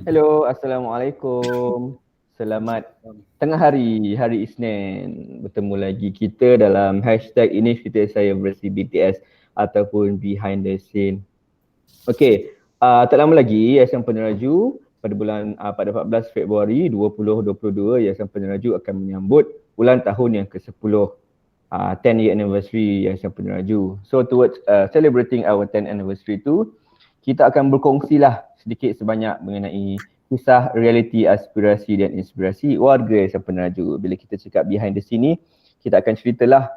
Hello, Assalamualaikum. Selamat tengah hari, hari Isnin. Bertemu lagi kita dalam hashtag ini cerita saya versi BTS ataupun behind the scene. Okey, tak lama lagi Yayasan Peneraju pada 14 Februari 2022 Yayasan Peneraju akan menyambut ulang tahun yang ke-10. 10 year anniversary Yayasan Peneraju. So towards celebrating our 10th anniversary tu, kita akan berkongsilah sedikit sebanyak mengenai kisah realiti, aspirasi dan inspirasi warga Yayasan Peneraju. Bila kita cakap behind the scene ni, kita akan ceritalah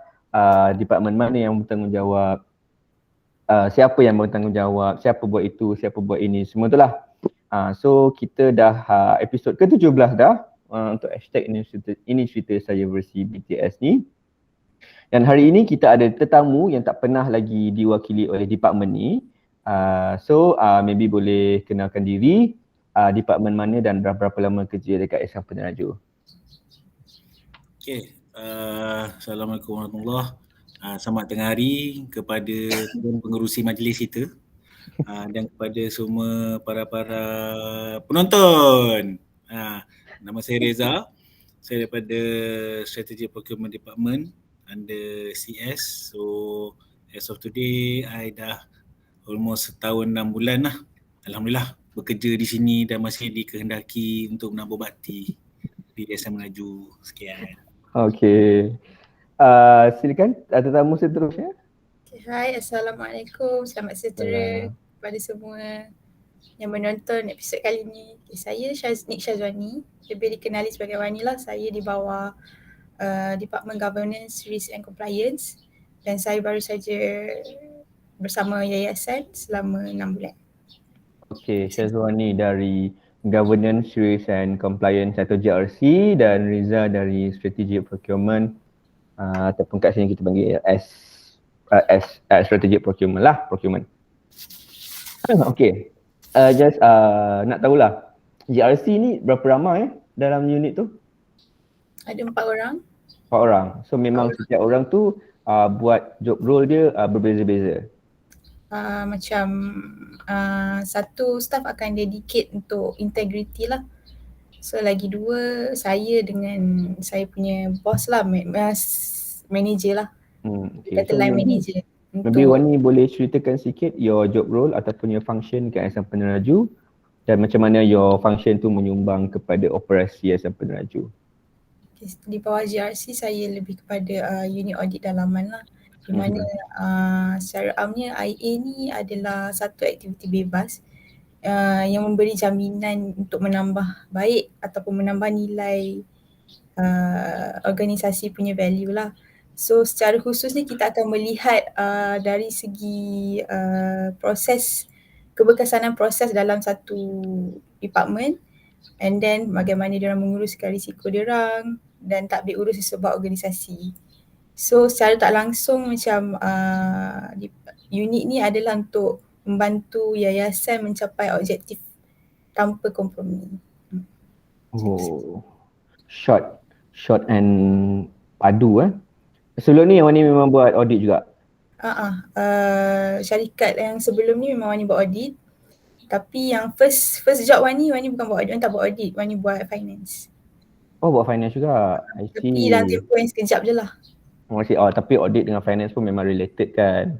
departmen mana yang bertanggungjawab, siapa yang bertanggungjawab, siapa buat itu, siapa buat ini, semua itulah. So kita dah episod ke-17 dah untuk hashtag ini cerita saya versi BTS ni. Dan hari ini kita ada tetamu yang tak pernah lagi diwakili oleh departmen ni. Maybe boleh kenalkan diri, departmen mana dan berapa lama kerja dekat Yayasan Peneraju. Okay, Assalamualaikum warahmatullahi wabarakatuh. Selamat tengah hari kepada pengerusi majlis kita dan kepada semua para penonton. Nama saya Reza, saya daripada Strategic Procurement Department under CS. So as of today, I dah almost setahun 6 bulan lah. Alhamdulillah bekerja di sini dan masih dikehendaki untuk menambah bakti di Yayasan Peneraju. Sekian. Okay. Silakan tetamu seterusnya. Hai, Assalamualaikum. Selamat sejahtera kepada semua yang menonton episod kali ini. Saya Nik Syazwani, lebih dikenali sebagai Wani lah. Saya di bawah Department Governance, Risk and Compliance dan saya baru saja bersama yayasan selama 6 bulan. Okay, Syazwani dari Governance, Risk and Compliance atau GRC dan Riza dari Strategic Procurement ataupun kat sini kita panggil Strategic Procurement lah, Procurement. Okay, nak tahulah GRC ni berapa ramai dalam unit tu? Ada 4 orang. 4 orang. So memang setiap orang tu buat job role dia berbeza-beza. Satu staff akan dedicate untuk integrity lah. So lagi 2 saya dengan saya punya boss lah, manager lah. Okay. Kata line manager. Maybe Wani boleh ceritakan sikit your job role ataupun your function kat Yayasan Peneraju dan macam mana your function tu menyumbang kepada operasi Yayasan Peneraju. Di bawah GRC saya lebih kepada unit audit dalaman lah. Di mana secara amnya IA ni adalah satu aktiviti bebas yang memberi jaminan untuk menambah baik ataupun menambah nilai organisasi punya value lah. So secara khusus ni kita akan melihat dari segi proses, keberkesanan proses dalam satu department and then bagaimana diorang menguruskan risiko diorang dan takbir urus sebab organisasi. So secara tak langsung macam unit ni adalah untuk membantu yayasan mencapai objektif tanpa kompromi. Oh, short and padu Sebelum ni Wani memang buat audit juga? Syarikat yang sebelum ni memang Wani buat audit. Tapi yang first job Wani bukan buat audit, Wani tak buat audit, Wani buat finance. Oh, buat finance juga. I see. Tapi dalam tempoh yang sekejap je lah. Tapi audit dengan finance pun memang related kan?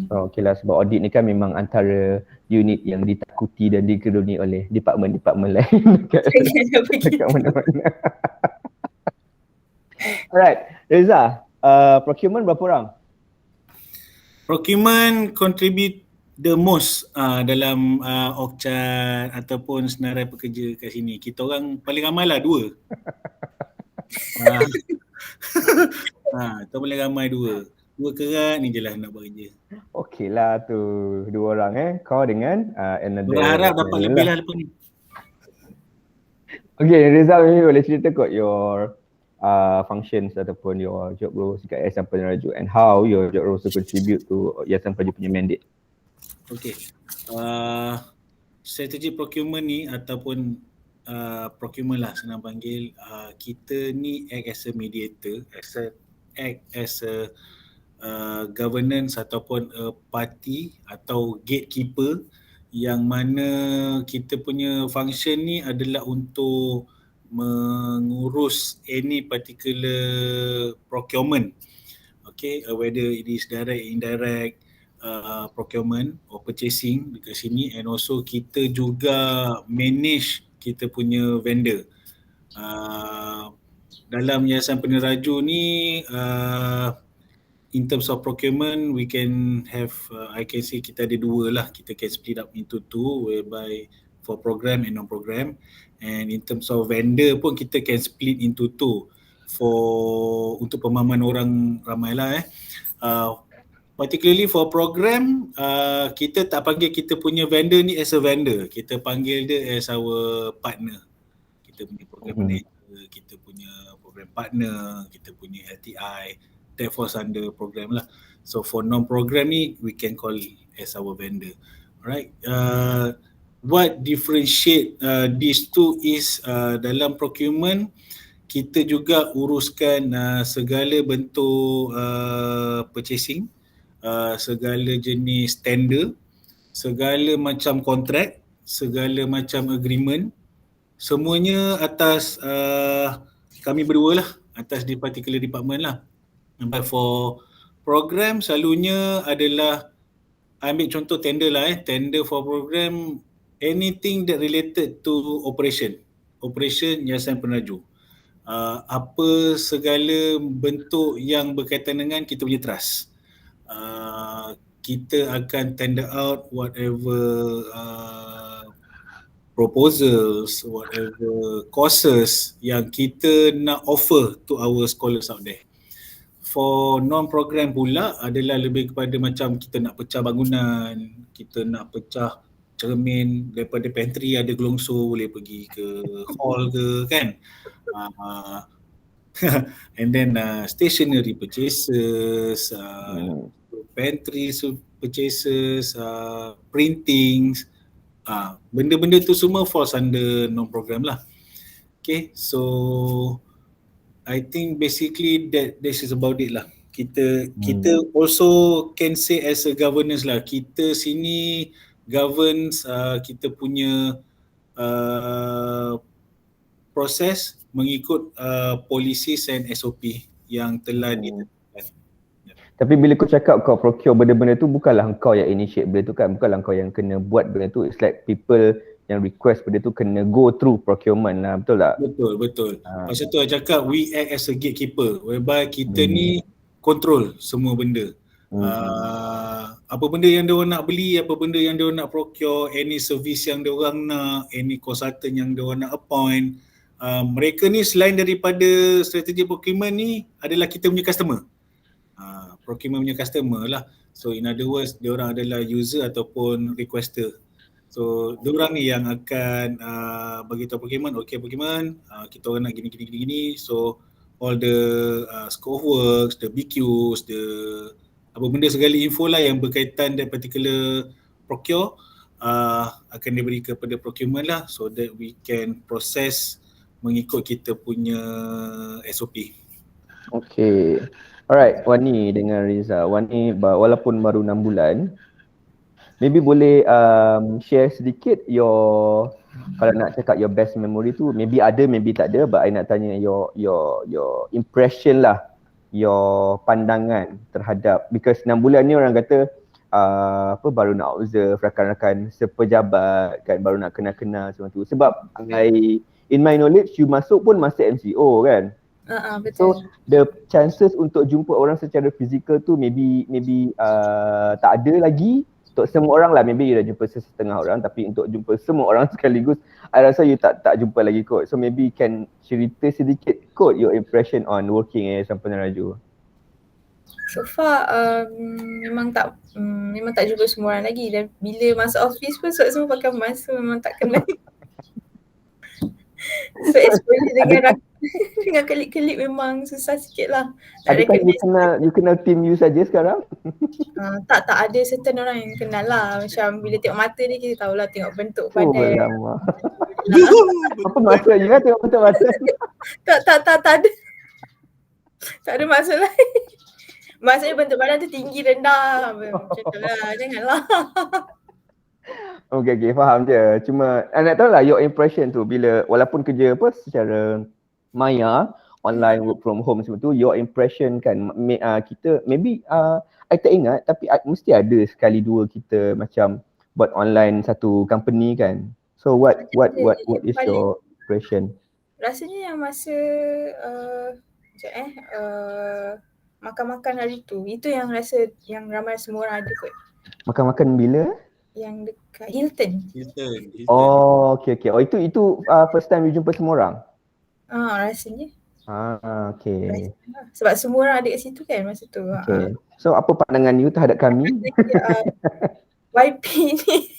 Okay lah, sebab audit ni kan memang antara unit yang ditakuti dan digeruni oleh department-department lain dekat mana-mana. Alright, Reza, procurement berapa orang? Procurement contribute the most dalam Okcat ataupun senarai pekerja kat sini. Kita orang paling ramai lah 2. Kita paling ramai 2. 2 kerat ni je lah nak buat kerja. Okey lah tu, 2 orang kau dengan another. Berharap dapat lebih lah lepas ni. Okay, Reza, maybe boleh cerita kot your functions ataupun your job roles dekat Yayasan Peneraju and how your job roles to contribute to Yayasan Peneraju punya mandate. Okay, strategic procurement ni ataupun procurement lah senang panggil, kita ni act as a mediator, act as a governance ataupun a party atau gatekeeper yang mana kita punya function ni adalah untuk mengurus any particular procurement. Okay, whether it is direct, indirect, procurement or purchasing dekat sini, and also kita juga manage kita punya vendor. Dalam Yayasan Peneraju ni, in terms of procurement, we can have, I can say kita ada dua lah. Kita can split up into two, whereby for program and non-program. And in terms of vendor pun kita can split into two untuk pemahaman orang ramai lah. Particularly for program, kita tak panggil kita punya vendor ni as a vendor. Kita panggil dia as our partner. Kita punya program manager, kita punya program partner, kita punya LTI, that falls under program lah. So for non-program ni, we can call it as our vendor. Alright. What differentiate these two is dalam procurement, kita juga uruskan segala bentuk purchasing, segala jenis tender, segala macam kontrak, segala macam agreement, semuanya atas kami berdua lah, atas di particular department lah. But for program selalunya adalah, ambil contoh tender lah, tender for program, anything that related to operation Yayasan Peneraju. Apa segala bentuk yang berkaitan dengan kita punya trust. Kita akan tender out whatever proposals, whatever courses yang kita nak offer to our scholars out there. For non-program pula adalah lebih kepada macam kita nak pecah bangunan, kita nak pecah cermin, daripada pantry ada gelongso boleh pergi ke hall ke kan. And then stationery purchases, pantry purchases, printings, benda-benda tu semua falls under non-program lah. Okay, so I think basically this is about it lah. Kita also can say as a governance lah. Kita sini governs kita punya proses mengikut policies and SOP yang telah ditetapkan. Tapi bila kau cakap kau procure benda-benda tu, bukanlah kau yang initiate benda tu kan, bukanlah kau yang kena buat benda tu. It's like people yang request benda tu kena go through procurement lah, betul tak? Betul. Pasal tu I cakap we act as a gatekeeper, whereby kita ni control semua benda. Apa benda yang diorang nak beli, apa benda yang diorang nak procure, any service yang diorang nak, any consultant yang diorang nak appoint. Mereka ni selain daripada strategi procurement ni adalah kita punya customer. Procurement punya customer lah. So in other words, diorang adalah user ataupun requester. So diorang ni yang akan bagi tahu procurement, okay procurement, kita orang nak gini. So all the scope of works, the BQs, the apa benda segala info lah yang berkaitan dengan particular procure akan diberi kepada procurement lah, so that we can process mengikut kita punya SOP. Okay. Alright, Wani dengan Riza. Wani walaupun baru 6 bulan, maybe boleh share sedikit your, kalau nak cakap your best memory tu, maybe ada, maybe tak ada, but I nak tanya your impression lah, your pandangan terhadap, because 6 bulan ni orang kata baru nak observe rakan-rakan sepejabat kan, baru nak kenal-kenal semua tu. Sebab in my knowledge, you masuk pun masih MCO kan. Betul. So the chances untuk jumpa orang secara fizikal tu maybe tak ada lagi. Untuk semua orang lah, maybe you dah jumpa setengah orang, tapi untuk jumpa semua orang sekaligus, I rasa you tak jumpa lagi kot. So maybe you can cerita sedikit kot your impression on working Yayasan Peneraju. So far memang tak jumpa semua orang lagi, dan bila masuk office pun semua pakai mask, so memang tak kenal. So exposure dengan kelip-kelip memang susah sikit lah. Adakah you kenal team you saja sekarang? Tak ada certain orang yang kenal lah. Macam bila tengok mata dia, kita tahulah tengok bentuk badan. Apa maksud you kan tengok bentuk badan? Tak ada. Tak ada maksud lain. Maksudnya bentuk badan tu tinggi rendah. Macam tu lah, janganlah. Okay, faham je. Cuma nak tahu lah your impression tu bila walaupun kerja apa secara maya, online work from home semua tu, your impression kan kita maybe I tak ingat tapi mesti ada sekali dua kita macam buat online satu company kan. So what is your impression? Rasanya yang masa makan-makan hari tu, itu yang rasa yang ramai semua orang ada kot. Makan-makan bila? Yang dekat Hilton. Oh, okay. Oh, itu first time you jumpa semua orang? Rasanya. Okay. Rasanya. Sebab semua orang ada kat situ kan masa tu. Okay. So apa pandangan you terhadap kami? YP ni,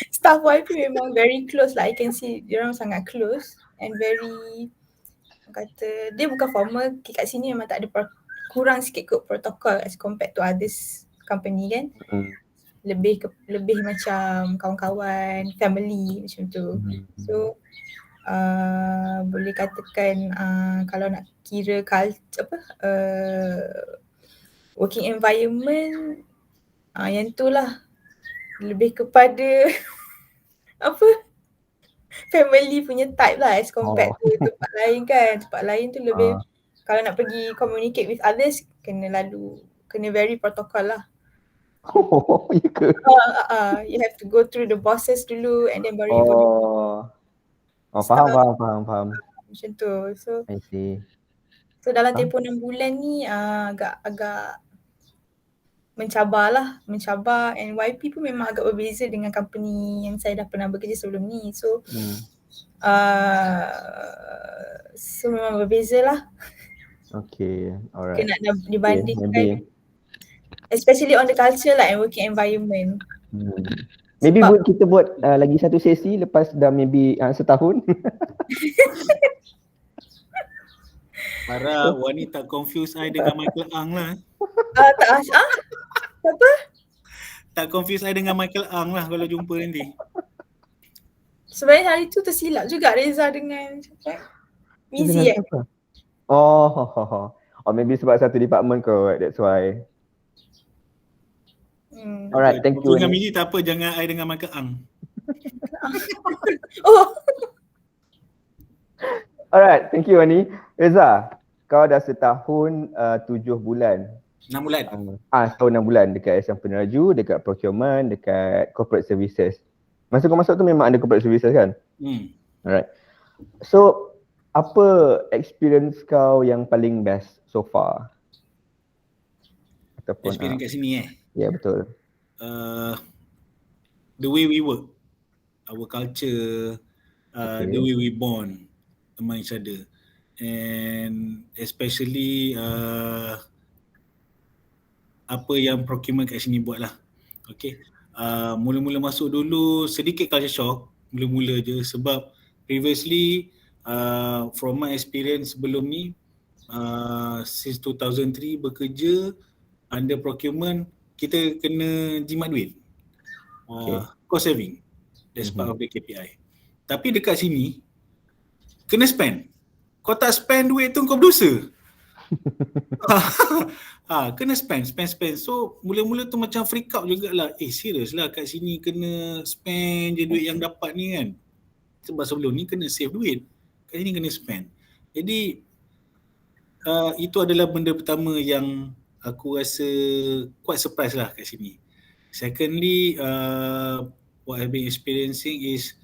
staff YP memang very close lah. I can see diorang sangat close and very, kata dia bukan formal, kat sini memang tak ada kurang sikit kot protokol as compared to others company kan. Lebih macam kawan-kawan, family macam tu. So boleh katakan kalau nak kira culture working environment yang tu lah lebih kepada family punya type lah as compared to tempat lain kan. Tempat lain tu lebih kalau nak pergi communicate with others kena very protocol lah. Oh, ya ke? You have to go through the bosses dulu and then baru you boleh. Faham. Macam tu. So I see. So dalam tempoh 6 bulan ni agak mencabar and YP pun memang agak berbeza dengan company yang saya dah pernah bekerja sebelum ni. So so memang berbeza lah. Okay, alright. Kena dibandingkan especially on the culture lah and working environment. Maybe kita buat lagi satu sesi lepas dah maybe setahun. Para wanita confuse I dengan Michael Ang lah. Apa? Tak confuse I dengan Michael Ang lah kalau jumpa nanti. Sebenarnya hari tu tersilap juga Reza dengan Mizi Oh, maybe sebab satu department kot, that's why. Alright, thank you. Dengan Mizi tak apa, jangan I dengan Michael Ang. Alright, thank you Ani. Reza, kau dah setahun 7 bulan. 6 bulan. Setahun 6 bulan dekat SM Peneraju, dekat procurement, dekat corporate services. Masa kau masuk tu memang ada corporate services kan? Alright. So, apa experience kau yang paling best so far? Ataupun experience kat sini Ya, betul. The way we work, our culture, the way we bond among each other, and especially apa yang procurement kat sini buat lah. Okay. Mula-mula masuk dulu sedikit culture shock, mula-mula je sebab previously from my experience sebelum ni since 2003 bekerja under procurement, kita kena jimat duit. Cost saving. That's part of the KPI. Tapi dekat sini kena spend. Kau tak spend duit tu kau berdosa. Kena spend. So mula-mula tu macam freak out jugalah. Serius lah kat sini kena spend je duit yang dapat ni kan. Sebab sebelum ni kena save duit. Kat sini kena spend. Jadi itu adalah benda pertama yang aku rasa quite surprise lah kat sini. Secondly, what I've been experiencing is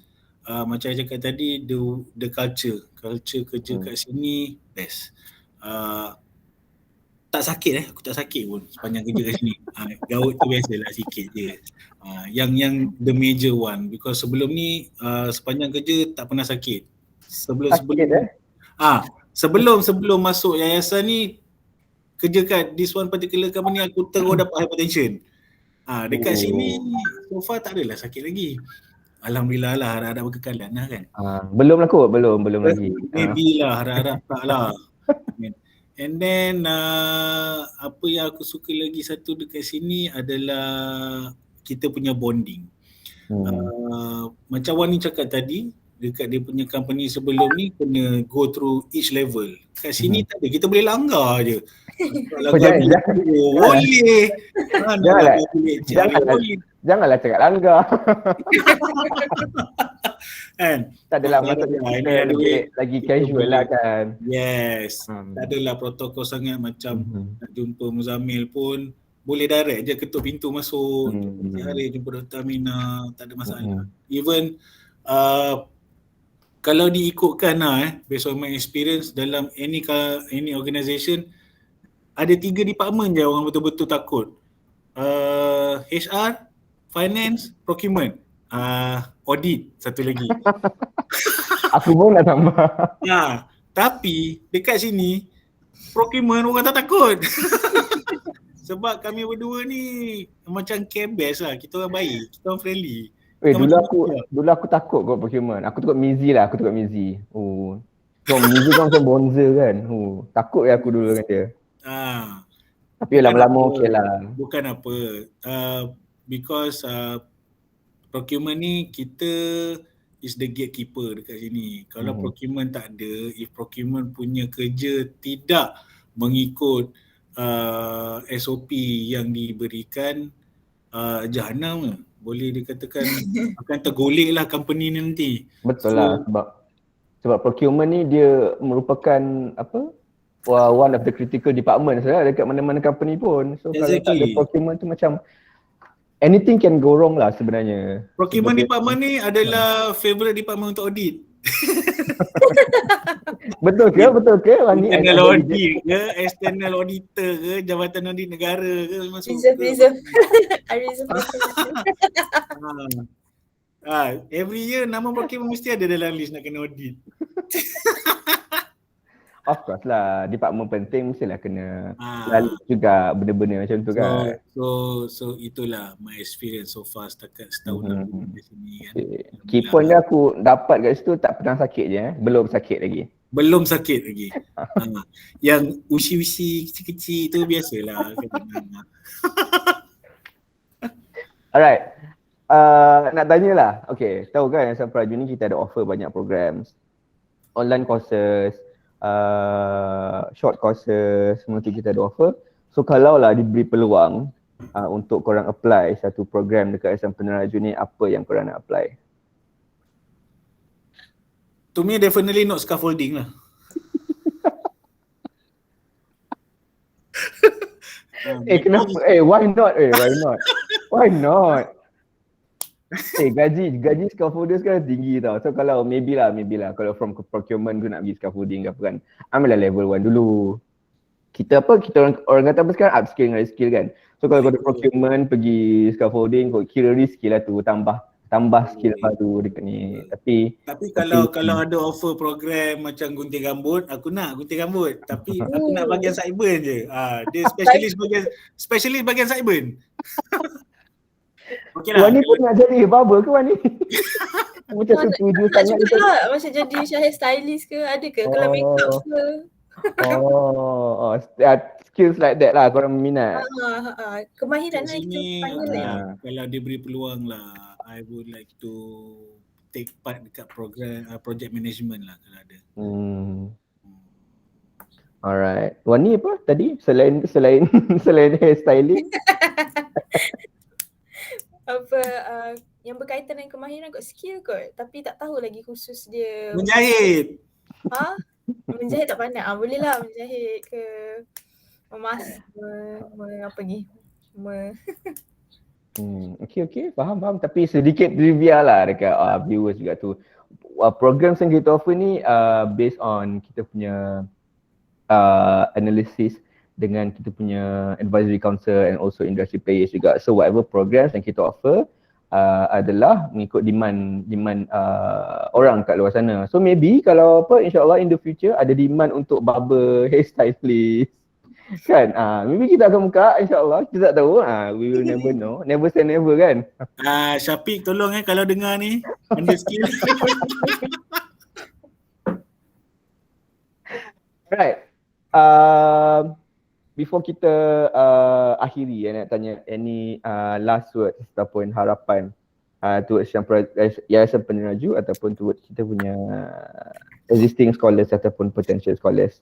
macam saya cakap tadi, the culture kerja kat sini best. Tak sakit aku tak sakit pun sepanjang kerja kat sini. Gaut tu biasalah sikit je. Yang the major one, because sebelum ni sepanjang kerja tak pernah sakit. Sebelum masuk yayasan ni, kerja kat this one particular company, aku terus dapat hypertension. Dekat sini so far tak adalah sakit lagi. Alhamdulillah lah, harap-harap berkekalan lah kan. Belum lah kot, belum lagi. Maybe lah, harap-harap tak lah. And then apa yang aku suka lagi satu dekat sini adalah kita punya bonding. Macam Wani cakap tadi, dekat dia punya company sebelum ni kena go through each level. Kat sini tak ada, kita boleh langgar je. Kalau jangan- gaji boleh. Mana Janganlah. gaji leceh boleh. Janganlah cakap langgar. Kan? Tak adalah Tak maksudnya adalah, kita ini ada lebih lagi kita casual boleh. lah kan. Yes. Hmm. Tak adalah protokol sangat macam Mhm. nak jumpa Muzammil pun boleh direct je ketuk pintu masuk. Hari jumpa Dr. Aminah, tak ada masalah. Even kalau diikutkan based on my experience dalam any organisation, ada 3 department je orang betul-betul takut. HR, finance, procurement. Audit satu lagi. Aku pun nak tambah. Tapi dekat sini procurement orang tak takut. Sebab kami berdua ni macam camp best lah. Kita orang baik, kita orang friendly. Dulu aku takut kot procurement. Aku takut Mizi lah, aku takut Mizi. So Mizi kan macam bonzer kan. Takut ya aku dulu dengan dia. Tapi lama-lama okey lah. Bukan apa. Because procurement ni kita is the gatekeeper dekat sini. Kalau procurement tak ada, if procurement punya kerja tidak mengikut SOP yang diberikan, jahanam boleh dikatakan akan tergolek lah company ni nanti. Betul lah, sebab procurement ni dia merupakan one of the critical departments lah dekat mana-mana company pun. So kalau tak ada procurement tu macam anything can go wrong lah sebenarnya. Procurement department ni adalah favourite department untuk audit. Betul ke? Internal audit ke, external auditor ke, jabatan audit negara ke, masuk reserve. Every year nama procurement mesti ada dalam list nak kena audit. Of course lah, department penting mestilah kena lalui juga benda-benda macam tu kan. So itulah my experience so far setakat setahun lalu di sini kan. Key point dia aku dapat kat situ tak pernah sakit je belum sakit lagi. Yang usi-usi kecil-kecil tu biasalah. Alright. Nak tanyalah. Okay, tahu kan Yayasan Praju ni kita ada offer banyak programs. Online courses, short courses, semua tu kita ada offer. So kalau lah diberi peluang untuk korang apply satu program dekat Yayasan Peneraju ni, apa yang korang nak apply? To me definitely not scaffolding lah. Kenapa? Why not? Why not? Gaji scaffolder sekarang tinggi tau. So kalau maybe lah kalau from procurement tu nak pergi scaffolding ke apa kan, ambil lah level 1 dulu. Kita orang kata apa sekarang, upskill dengan reskill kan. So kalau kau ada procurement pergi scaffolding, kau kira reskill lah tu, tambah skill baru dekat ni. Tapi kalau ada offer program macam gunting rambut, aku nak gunting rambut. Tapi aku nak bahagian sideburn je. Dia specialist bahagian sideburn. Okay lah. Wani pun nak jadi barber ke Wani? Macam setuju sangat tu. Macam jadi hair stylist ke, ada ke? Kalau make up ke? Skills like that lah korang minat. Kemahiran lah kita panggil lah. Kalau dia beri peluang lah, I would like to take part dekat program project management lah kalau ada. Alright. Wani apa tadi? Selain hair stylist? Yang berkaitan dengan kemahiran kot, skill kot, tapi tak tahu lagi khusus dia menjahit. Menjahit tak pandai. Boleh lah menjahit ke memasak apa ni. Okay, faham. Tapi sedikit trivia lah dekat viewers juga tu. Program yang kita offer ni based on kita punya analysis dengan kita punya advisory council and also industry players juga. So whatever programs yang kita offer adalah mengikut demand orang kat luar sana. So maybe kalau insyaAllah in the future ada demand untuk barber, hairstylist kan, maybe kita akan buka insyaAllah, kita tak tahu, we will never know, never say never kan. Syafiq tolong kalau dengar ni benda skill. Right. Before kita akhiri, nak tanya any last words ataupun harapan towards Yayasan Peneraju ataupun towards kita punya existing scholars ataupun potential scholars?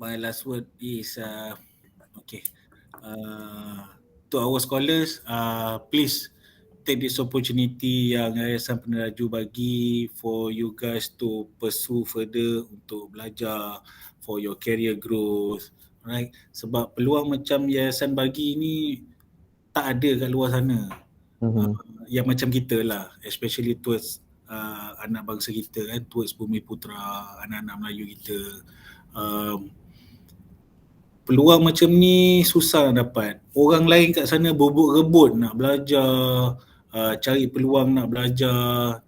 My last word is to our scholars, please take this opportunity yang Yayasan Peneraju bagi for you guys to pursue further untuk belajar for your career growth, right? Sebab peluang macam yayasan bagi ni tak ada kat luar sana. Yang macam kita lah, especially towards anak bangsa kita kan, towards Bumi Putra, anak-anak Melayu kita. Peluang macam ni susah nak dapat. Orang lain kat sana berebut-rebut nak belajar, cari peluang nak belajar.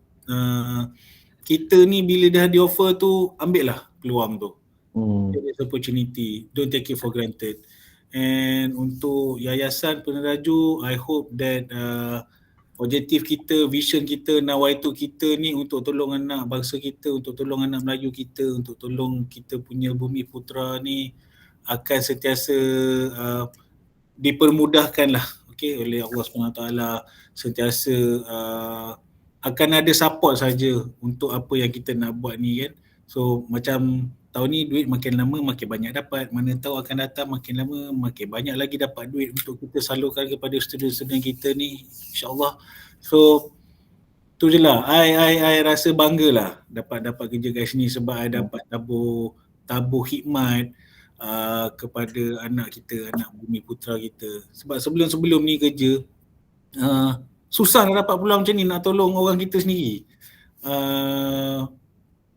Kita ni bila dah di offer tu, ambil lah peluang tu. Take this opportunity, don't take it for granted. And untuk Yayasan Peneraju, I hope that objektif kita, vision kita, nawaitu kita ni untuk tolong anak bangsa kita, untuk tolong anak Melayu kita, untuk tolong kita punya Bumi Putra ni akan sentiasa dipermudahkan lah, oleh Allah SWT. Sentiasa akan ada support saja untuk apa yang kita nak buat ni kan. So macam tahun ni duit makin lama makin banyak dapat, mana tahu akan datang makin lama makin banyak lagi dapat duit untuk kita salurkan kepada student-student kita ni, insyaAllah. So tu je lah, I rasa bangga lah dapat kerja kat sini sebab I dapat tabur khidmat kepada anak kita, anak Bumi Putra kita. Sebab sebelum ni kerja susah nak dapat peluang macam ni, nak tolong orang kita sendiri.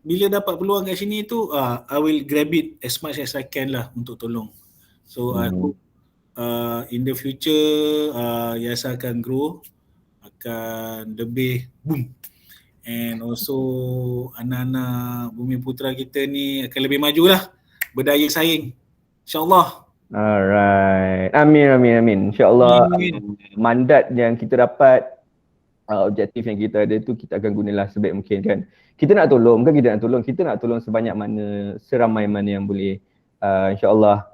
Bila dapat peluang kat sini tu, I will grab it as much as I can lah untuk tolong. So I hope in the future Yayasan akan grow, akan lebih boom, and also anak-anak Bumi Putra kita ni akan lebih maju lah, berdaya saing, insyaAllah. Alright, amin. InsyaAllah mandat yang kita dapat, objektif yang kita ada tu kita akan gunalah sebaik mungkin kan. Kita nak tolong, kita nak tolong sebanyak mana, seramai mana yang boleh. InsyaAllah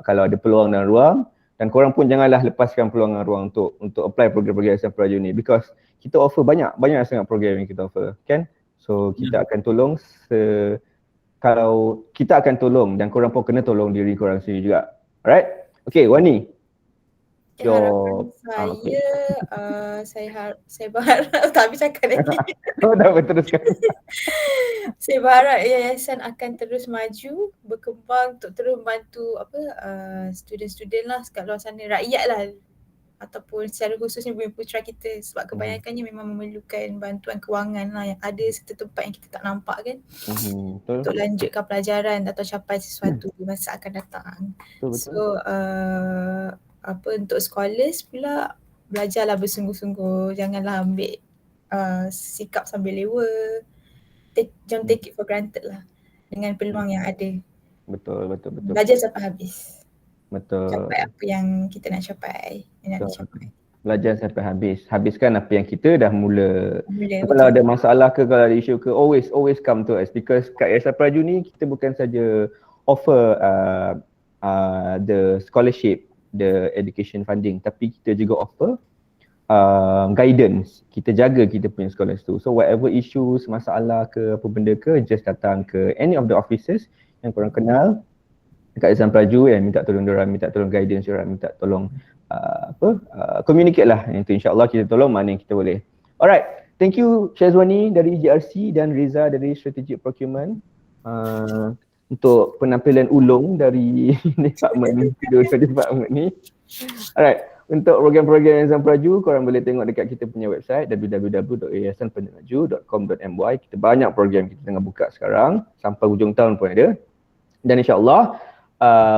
kalau ada peluang dan ruang, dan korang pun janganlah lepaskan peluang dan ruang untuk apply program-program Yayasan Peneraju ni, because kita offer banyak sangat program yang kita offer kan. So kita akan tolong kalau kita akan tolong, dan korang pun kena tolong diri korang sendiri juga. Alright? Okay, Wani. Saya berharap tak habis cakap lagi. Dah berteruskan. Saya berharap yayasan akan terus maju, berkembang untuk terus membantu student-student lah kat luar sana, rakyat lah, ataupun secara khususnya Bumi Putra kita, sebab kebanyakannya memang memerlukan bantuan kewangan lah yang ada serta tempat yang kita tak nampak kan. Untuk lanjutkan pelajaran atau capai sesuatu di masa akan datang. So untuk scholars pula, belajarlah bersungguh-sungguh, janganlah ambil sikap sambil lewa. Jangan take it for granted lah dengan peluang yang ada. Betul. Belajar sampai habis. Betul. Capai apa yang kita nak capai, Belajar sampai habis. Habiskan apa yang kita dah mula. Kalau ada masalah ke, kalau ada isu ke, always come to us, because kat Yayasan Peneraju ni kita bukan saja offer the scholarship, the education funding, tapi kita juga offer guidance. Kita jaga kita punya scholars tu. So whatever issues, masalah ke apa benda ke, just datang ke any of the officers yang korang kenal dekat Yayasan Peneraju yang minta tolong diorang, minta tolong guidance diorang, minta tolong communicate lah. Itu insyaAllah kita tolong mana yang kita boleh. Alright, thank you Syazwani dari GRC dan Riza dari Strategic Procurement untuk penampilan ulung dari department ni. Alright, untuk program-program Yayasan Peneraju, korang boleh tengok dekat kita punya website www.yayasanpeneraju.com.my. Kita banyak program kita tengah buka sekarang, sampai hujung tahun pun ada. Dan insyaAllah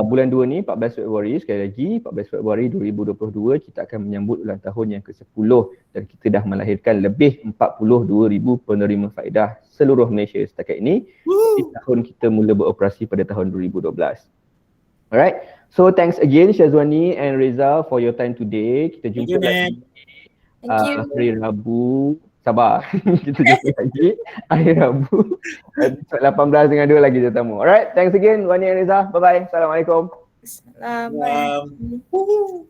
bulan 2 ni, 14 Februari, sekali lagi 14 Februari 2022, kita akan menyambut ulang tahun yang ke-10 dan kita dah melahirkan lebih 42,000 penerima faedah seluruh Malaysia setakat ini. Di tahun kita mula beroperasi pada tahun 2012. Alright, so thanks again Syazwani and Reza for your time today. Kita jumpa lagi hari Rabu. Sabar, kita jumpa lagi hari Rabu 18:02 lagi tetamu. Alright, thanks again Wani and Reza. Bye bye. Assalamualaikum. Assalamualaikum.